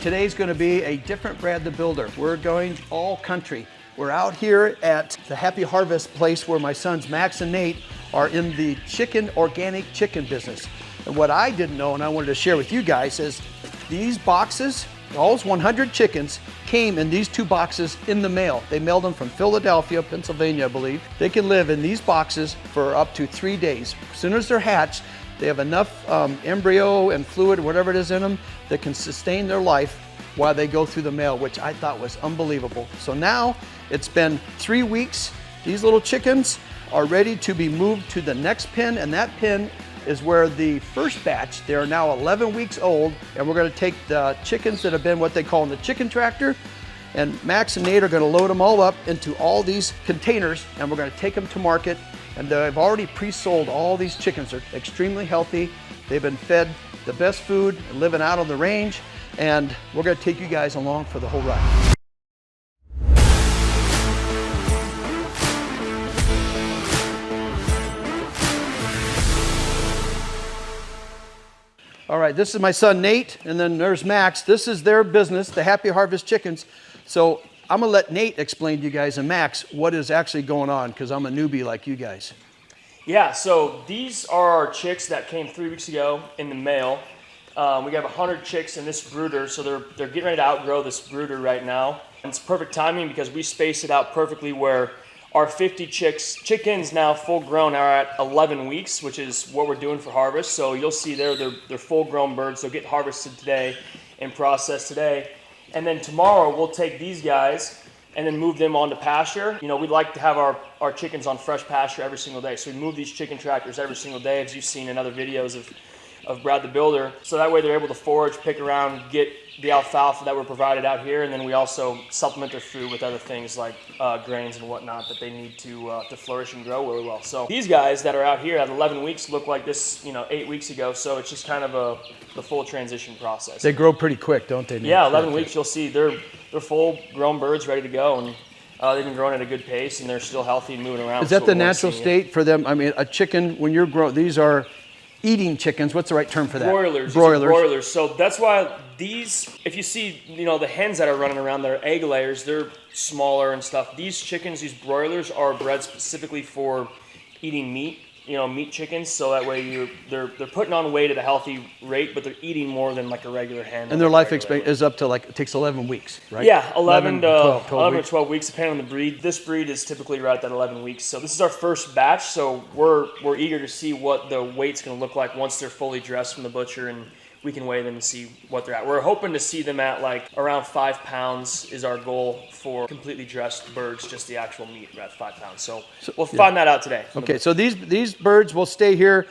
Today's going to be a different Brad the Builder. We're going all country. We're out here at the Happy Harvest place where my sons Max and Nate are in the organic chicken business. And what I didn't know and I wanted to share with you guys is these boxes, all 100 chickens, came in these 2 boxes in the mail. They mailed them from Philadelphia, Pennsylvania, I believe. They can live in these boxes for up to 3 days. As soon as they're hatched, they have enough embryo and fluid, whatever it is in them, that can sustain their life while they go through the mail, which I thought was unbelievable. So now it's been 3 weeks. These little chickens are ready to be moved to the next pen, and that pen is where the first batch, they are now 11 weeks old, and we're gonna take the chickens that have been what they call in the chicken tractor, and Max and Nate are gonna load them all up into all these containers, and we're gonna take them to market. And I've already pre-sold all these chickens. They're extremely healthy. They've been fed the best food, living out on the range, and we're gonna take you guys along for the whole ride. All right, this is my son Nate, and then there's Max. This is their business, the Happy Harvest Chickens. So I'm gonna let Nate explain to you guys, and Max, what is actually going on, because I'm a newbie like you guys. Yeah, so these are our chicks that came 3 weeks ago in the mail. We have 100 chicks in this brooder, so they're getting ready to outgrow this brooder right now. And it's perfect timing because we spaced it out perfectly where our 50 chickens now full grown are at 11 weeks, which is what we're doing for harvest. So you'll see they're full grown birds. They'll get harvested today and processed today. And then tomorrow we'll take these guys and then move them onto pasture. You know, we'd like to have our chickens on fresh pasture every single day. So we move these chicken tractors every single day, as you've seen in other videos of Brad the Builder. So that way they're able to forage, pick around, get the alfalfa that we're provided out here, and then we also supplement their food with other things like grains and whatnot that they need to flourish and grow really well. So these guys that are out here at 11 weeks look like this, 8 weeks ago. So it's just kind of the full transition process. They grow pretty quick, don't they, Nate? Yeah, 11 weeks, you'll see they're full grown birds ready to go, and they've been growing at a good pace, and they're still healthy and moving around. Is that the natural state for them? I mean, a chicken, when you're growing, these are eating chickens. What's the right term for that? Broilers. Broilers. So that's why these, if you see, the hens that are running around, their egg layers, they're smaller and stuff. These chickens, these broilers, are bred specifically for eating meat, meat chickens. So that way they're putting on weight at a healthy rate, but they're eating more than like a regular hen. And their life expectancy is up to it takes 11 weeks, right? Yeah, 11 to 12 weeks, depending on the breed. This breed is typically right at that 11 weeks. So this is our first batch. So we're eager to see what the weight's going to look like once they're fully dressed from the butcher, and we can weigh them and see what they're at. We're hoping to see them at like around 5 pounds is our goal for completely dressed birds, just the actual meat at 5 pounds. So we'll find that out today. Okay, so these birds will stay here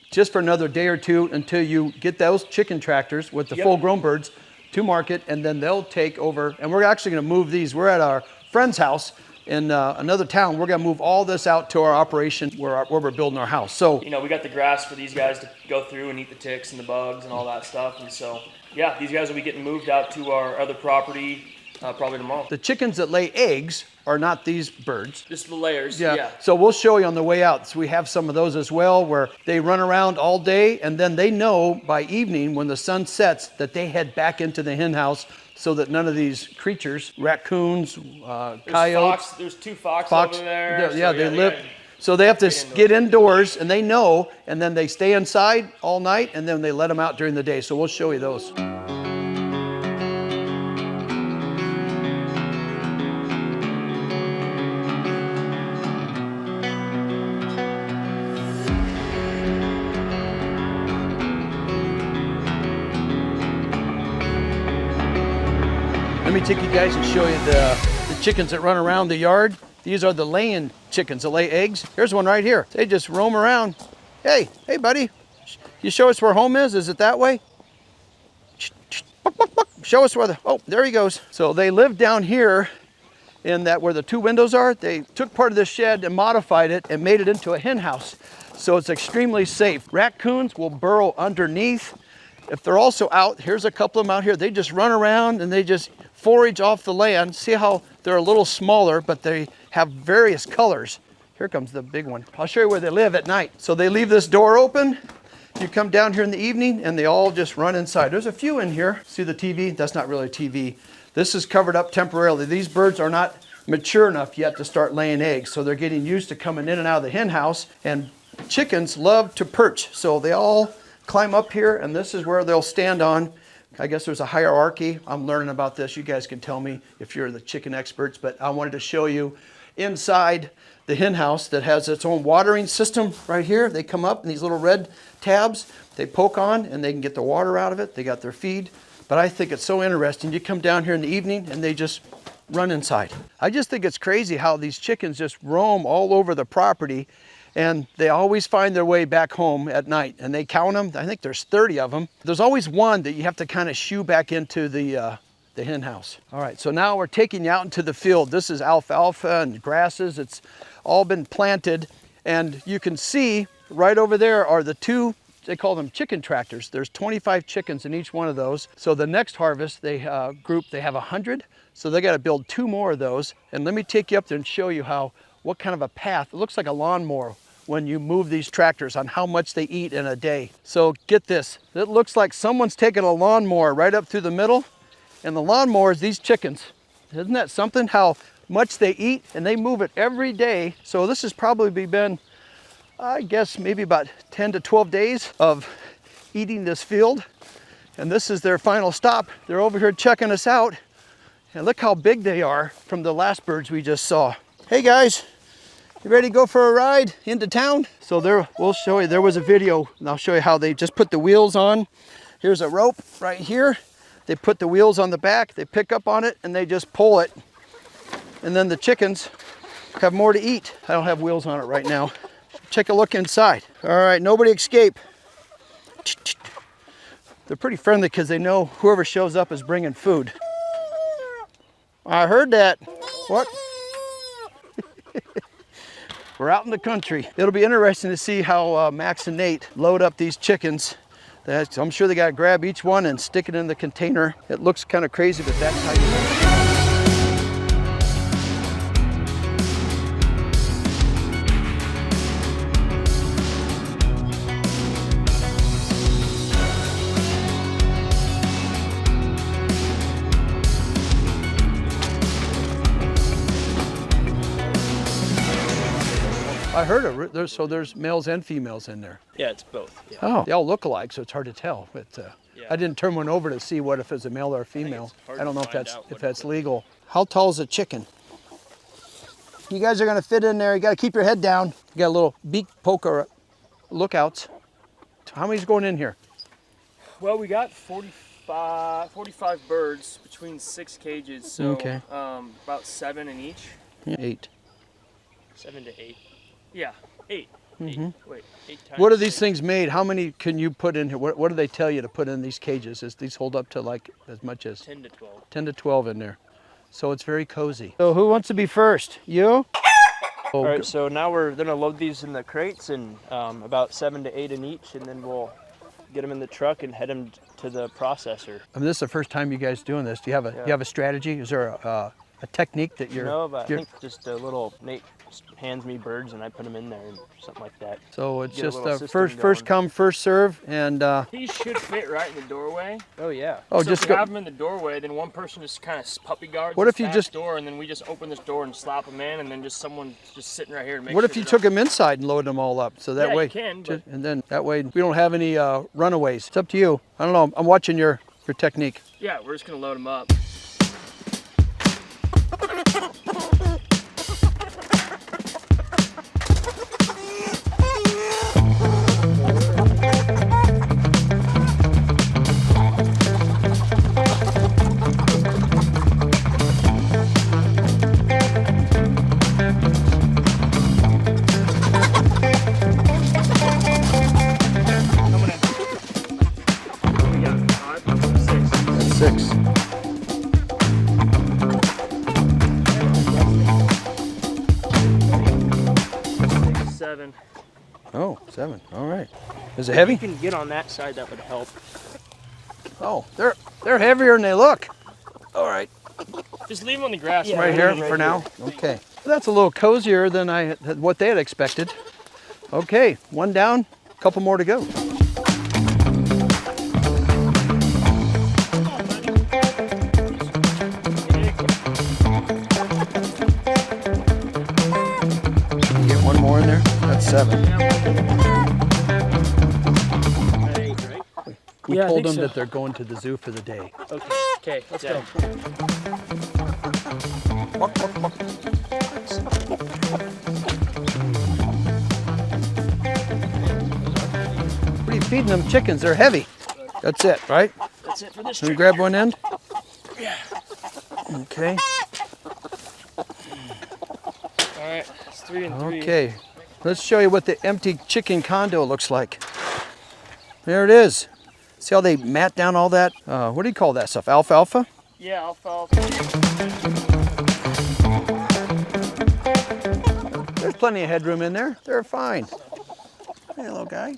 just for another day or two until you get those chicken tractors with the full grown birds to market, and then they'll take over. And we're actually gonna move these. We're at our friend's house in another town. We're gonna move all this out to our operation where we're building our house. So we got the grass for these guys to go through and eat the ticks and the bugs and all that stuff. And so yeah, these guys will be getting moved out to our other property probably tomorrow. The chickens that lay eggs are not these birds. Just the layers. Yeah. So we'll show you on the way out. So we have some of those as well, where they run around all day, and then they know by evening when the sun sets that they head back into the hen house, so that none of these creatures, raccoons, coyotes. There's 2 foxes over there. Yeah, they live. So they have to get indoors, and they know, and then they stay inside all night, and then they let them out during the day. So we'll show you those. Let me take you guys and show you the chickens that run around the yard. These are the laying chickens that lay eggs. Here's one right here. They just roam around. Hey buddy, you show us where home is? Is it that way? Show us where there he goes. So they live down here in that where the 2 windows are. They took part of this shed and modified it and made it into a hen house. So it's extremely safe. Raccoons will burrow underneath. If they're also out, here's a couple of them out here. They just run around and they just forage off the land. See how they're a little smaller, but they have various colors. Here comes the big one. I'll show you where they live at night. So they leave this door open You come down here in the evening and they all just run inside. There's a few in here. See the TV? That's not really a TV. This is covered up temporarily. These birds are not mature enough yet to start laying eggs, so they're getting used to coming in and out of the hen house. And chickens love to perch, so they all climb up here, and this is where they'll stand on. I guess there's a hierarchy. I'm learning about this. You guys can tell me if you're the chicken experts, but I wanted to show you inside the hen house that has its own watering system right here. They come up in these little red tabs. They poke on and they can get the water out of it. They got their feed. But I think it's so interesting. You come down here in the evening and they just run inside. I just think it's crazy how these chickens just roam all over the property, and they always find their way back home at night, and they count them. I think there's 30 of them. There's always one that you have to kind of shoo back into the hen house. All right, so now we're taking you out into the field. This is alfalfa and grasses. It's all been planted, and you can see right over there are the two, they call them chicken tractors. There's 25 chickens in each one of those. So the next harvest, they have 100. So they got to build 2 more of those. And let me take you up there and show you what kind of a path. It looks like a lawnmower when you move these tractors on how much they eat in a day. So get this, it looks like someone's taken a lawnmower right up through the middle, and the lawnmower is these chickens. Isn't that something, how much they eat? And they move it every day. So this has probably been, I guess, maybe about 10 to 12 days of eating this field. And this is their final stop. They're over here checking us out. And look how big they are from the last birds we just saw. Hey guys, you ready to go for a ride into town? So there, we'll show you, there was a video, and I'll show you how they just put the wheels on. Here's a rope right here. They put the wheels on the back, they pick up on it, and they just pull it. And then the chickens have more to eat. I don't have wheels on it right now. Take a look inside. All right, nobody escape. They're pretty friendly because they know whoever shows up is bringing food. I heard that. What? We're out in the country. It'll be interesting to see how Max and Nate load up these chickens. I'm sure they got to grab each one and stick it in the container. It looks kind of crazy, but that's how you do it. I heard there's males and females in there. Yeah, it's both. Yeah. Oh, they all look alike, so it's hard to tell. But Yeah. I didn't turn one over to see if it's a male or a female. I don't know if that's legal. How tall is a chicken? You guys are gonna fit in there. You gotta keep your head down. You got a little beak poker lookouts. How many's going in here? Well, we got 45 birds between 6 cages, so Okay. About 7 in each. 8. 7 to 8. Yeah, 8. Mm-hmm. 8 times. What are these things made? How many can you put in here? What do they tell you to put in these cages? Is these hold up to like as much as 10 to 12. 10 to 12 in there. So it's very cozy. So who wants to be first? You? All right, so now we're gonna load these in the crates, and about 7 to 8 in each, and then we'll get them in the truck and head them to the processor. I mean, this is the first time you guys doing this. Do you have a strategy? Is there a technique that you're? No, but I think just a little. Nate hands me birds and I put them in there and something like that. So it's Get a just little first come, first serve, and. These should fit right in the doorway. Oh yeah. Oh, so just if we have them in the doorway, then one person just kind of puppy guards. What if you just door, and then we just open this door and slap them in, and then just someone just sitting right here to make. What sure if you took them inside and loaded them all up? So that way, you can, but... and then that way we don't have any runaways. It's up to you. I don't know. I'm watching your technique. Yeah, we're just gonna load them up. Oh, 7. All right. Is it heavy? If you can get on that side, that would help. Oh, they're heavier than they look. All right. Just leave them on the grass. Yeah, right here for now. Okay. That's a little cozier than what they had expected. Okay, one down, a couple more to go. 7. At 8, right? We Yeah, I told think them so. that they're going to the zoo for the day. Okay, let's go. What are you feeding them chickens? They're heavy. That's it, right? That's it for this Can we trick. grab one end? Yeah. Okay. All right, it's 3 and 3. Okay. Let's show you what the empty chicken condo looks like. There it is. See how they mat down all that? What do you call that stuff? Alfalfa? Yeah, alfalfa. There's plenty of headroom in there. They're fine. Hey, little guy.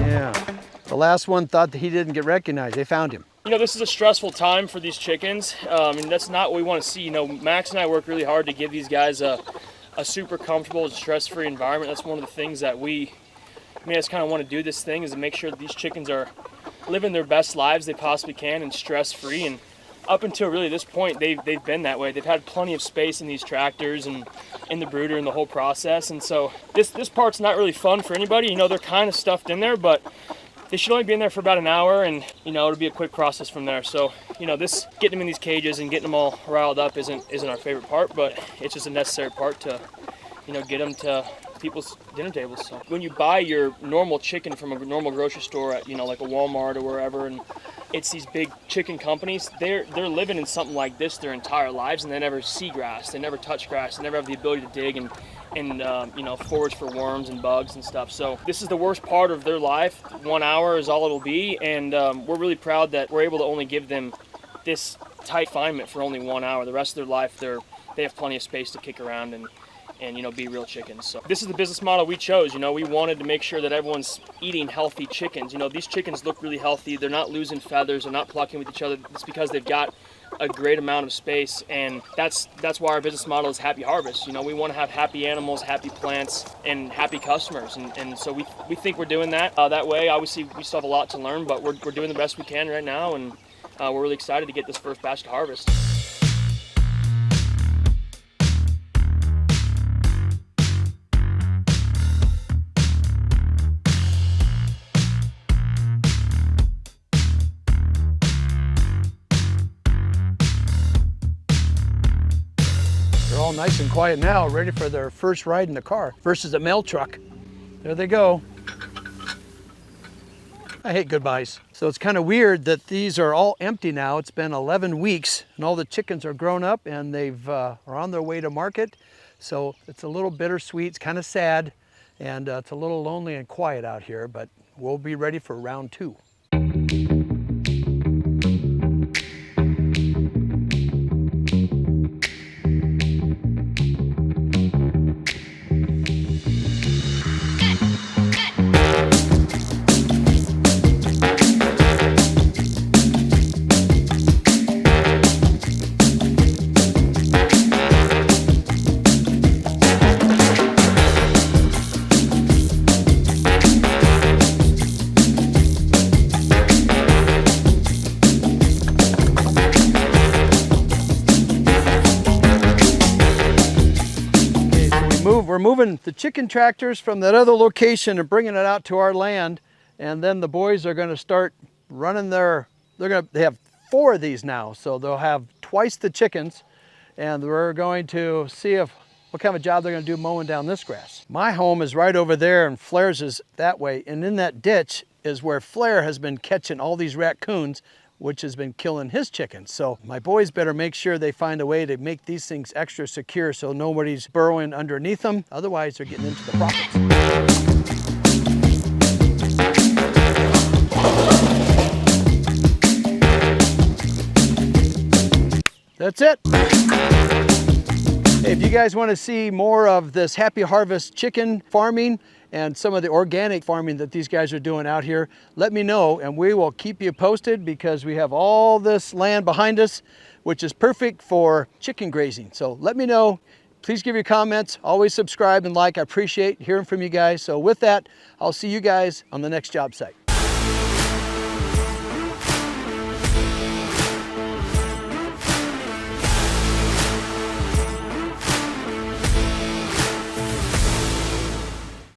Yeah. The last one thought that he didn't get recognized. They found him. You know, this is a stressful time for these chickens, and that's not what we want to see. You know, Max and I work really hard to give these guys a super comfortable and stress-free environment. That's one of the things that we made us kind of want to do this thing, is to make sure that these chickens are living their best lives they possibly can and stress-free. And up until really this point, they've been that way. They've had plenty of space in these tractors and in the brooder and the whole process. And so this part's not really fun for anybody. You know, they're kind of stuffed in there, but they should only be in there for about an hour, and you know, it'll be a quick process from there. So, you know, this getting them in these cages and getting them all riled up isn't our favorite part, but it's just a necessary part to, you know, get them to people's dinner tables. So when you buy your normal chicken from a normal grocery store at, you know, like a Walmart or wherever, and it's these big chicken companies, they're living in something like this their entire lives, and they never see grass, they never touch grass, they never have the ability to dig and you know, forage for worms and bugs and stuff. So this is the worst part of their life. 1 hour is all it'll be, and we're really proud that we're able to only give them this tight confinement for only 1 hour. The rest of their life, they have plenty of space to kick around and you know, be real chickens. So this is the business model we chose. You know, we wanted to make sure that everyone's eating healthy chickens. You know, these chickens look really healthy. They're not losing feathers. They're not plucking with each other. It's because they've got a great amount of space, and that's why our business model is Happy Harvest. You know, we want to have happy animals, happy plants, and happy customers, and so we think we're doing that that way. Obviously, we still have a lot to learn, but we're doing the best we can right now, and we're really excited to get this first batch to harvest. They're all nice and quiet now, ready for their first ride in the car versus a mail truck. There they go. I hate goodbyes. So it's kind of weird that these are all empty now. It's been 11 weeks and all the chickens are grown up and are on their way to market. So it's a little bittersweet, it's kind of sad, and it's a little lonely and quiet out here, but we'll be ready for round 2. We're moving the chicken tractors from that other location and bringing it out to our land, and then the boys are going to start running they have 4 of these now, so they'll have twice the chickens, and we're going to see what kind of a job they're going to do mowing down this grass. My home is right over there and Flair's is that way, and in that ditch is where Flair has been catching all these raccoons, which has been killing his chickens. So my boys better make sure they find a way to make these things extra secure so nobody's burrowing underneath them. Otherwise, they're getting into the profits. That's it. Hey, if you guys want to see more of this Happy Harvest chicken farming and some of the organic farming that these guys are doing out here, let me know and we will keep you posted, because we have all this land behind us, which is perfect for chicken grazing. So let me know. Please give your comments. Always subscribe and like. I appreciate hearing from you guys. So with that, I'll see you guys on the next job site.